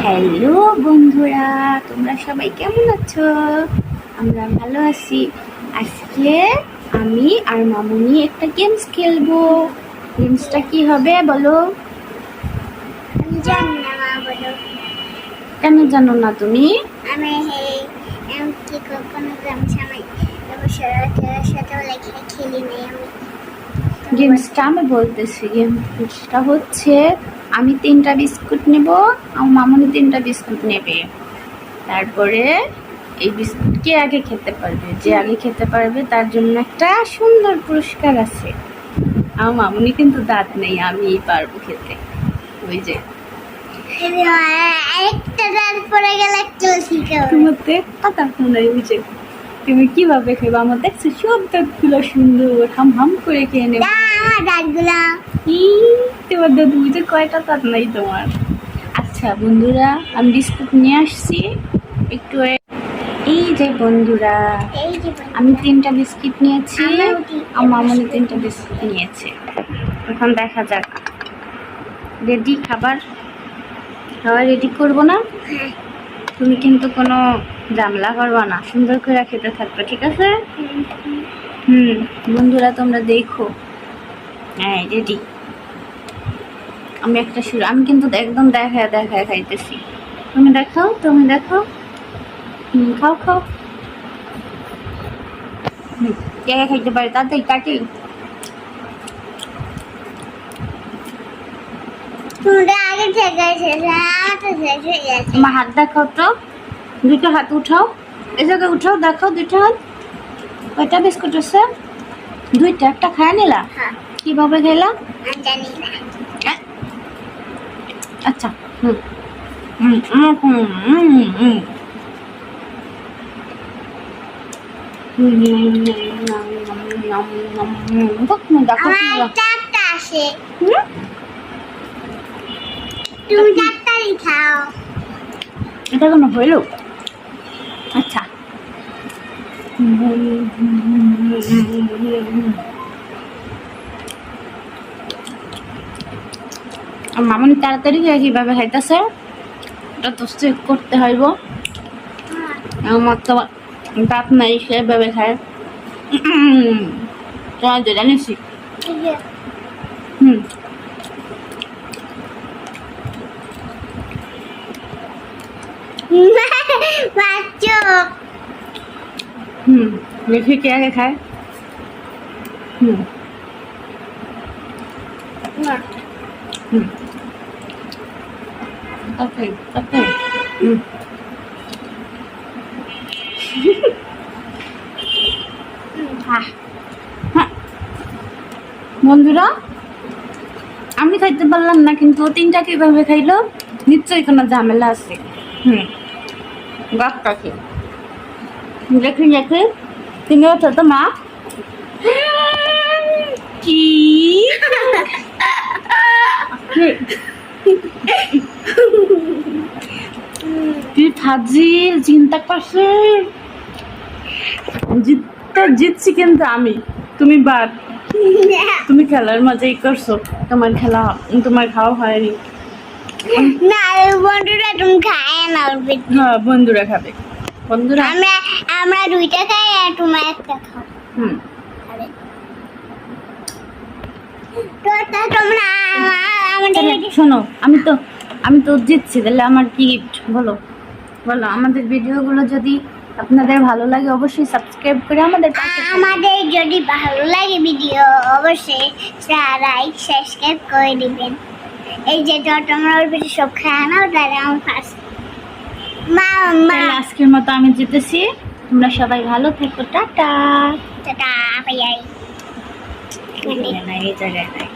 Hello বন্ধুরা, তোমরা সবাই কেমন আছো? আমরা ভালো আছি। আজকে আমি আর মামুনি একটা গেমস খেলবো। গেমসটা কি হবে বলো? আমি জানি না, মা বলো। কেন জানো না তুমি? আমি কি কখনো সামনে খেলার সাথেও লেখা খেলি নাই আমি। গেমসটা আমি বলতেছি। গেমসটা হচ্ছে আমি 3টা বিস্কুট নেব, আমার মামুনি 3টা বিস্কুট নেবে। তারপরে এই বিস্কুট কে আগে খেতে পারবে, যে আগে খেতে পারবে তার জন্য একটা সুন্দর পুরস্কার আছে। আমার মামুনি কিন্তু দাঁত নেই, আমিই পারবো খেতে। ওই যে আরেকটা দাঁত পড়ে গেলে চলছি তোমার তো একটা দাঁত নাই, ওই যে তুমি কিভাবে খেবে? আমার দেখছো সব দাঁতগুলো সুন্দর হাম হাম করে খেয়ে নেবে। আমার দাঁতগুলো তোমার দাঁত বুঝে কয়টা দাঁত নাই তোমার? আচ্ছা বন্ধুরা, আমি বিস্কুট নিয়ে আসছি, একটু এই যে বন্ধুরা, আমি 3টা বিস্কিট নিয়েছি, আমার মামুনি 3টা বিস্কিট নিয়েছে। এখন দেখা যাক। রেডি? খাবার রেডি করবো না? তুমি কিন্তু কোনো ঝামেলা করবা না, সুন্দর করে খেতে থাকবে, ঠিক আছে? বন্ধুরা তোমরা দেখো। হ্যাঁ রেডি। আমি একটা শুরু, আমি কিন্তু একদম দেখায় খাইতেছি। তুমি দেখো খাও খাও। কে খাইতে পারে তাড়াতাড়ি কাটি। আগে থেকে আমার হাত দেখাও তো, 2টা হাত উঠাও, এই জায়গায় উঠাও, দেখাও 2টা হাত। কয়টা বিস্কুট আছে? 2টা, একটা খায় নিলা? কিভাবে খেলা? জানি না। আচ্ছা আমার চারটা আসে, তুমি চারটারই খাও। এটা কোনো হইল? আচ্ছা মামুনি তাড়াতাড়ি কিভাবে খাইতেছে এটা তো চেক করতে হইব। আমার তো দাঁত নাই, সেভাবে খায়। তোমার যেটা নিচ্ছি দেখি কে আগে খায়। বন্ধুরা, আমি খাইতে পারলাম না, কিন্তু 3টা কিভাবে খাইলো? নিশ্চয়ই কোনো ঝামেলা আছে। গাছটাকে দেখি তুমি ওঠো তো মা। কি তুই ফাজিল, চিন্তা করছে জিতছি কিন্তু আমি, তুমি বাদ। তুমি খেলার মজাই করছো, তোমার খাওয়া হয়নি। না বন্ধুরা, তুমি খায় না। হ্যাঁ বন্ধুরা খাবে। বন্ধুরা আমরা 2টা খাই আর তুমি একটা খাও। শোনো, আমি তো জিতছি, তাহলে আমার কি গিফট বলো? আমাদের ভিডিওগুলো যদি আপনাদের ভালো লাগে অবশ্যই সাবস্ক্রাইব করে আমাদের যদি ভালো লাগে ভিডিও অবশ্যই লাইক সাবস্ক্রাইব করে দিবেন। এই যে তোমরা ভিডিও সব খায় না, তাহলে আমার ফার্স্ট আজকের মতো আমি জিতেছি। তোমরা সবাই ভালো থেকো, টাটা টাটা বাই। এই জায়গায় নাই।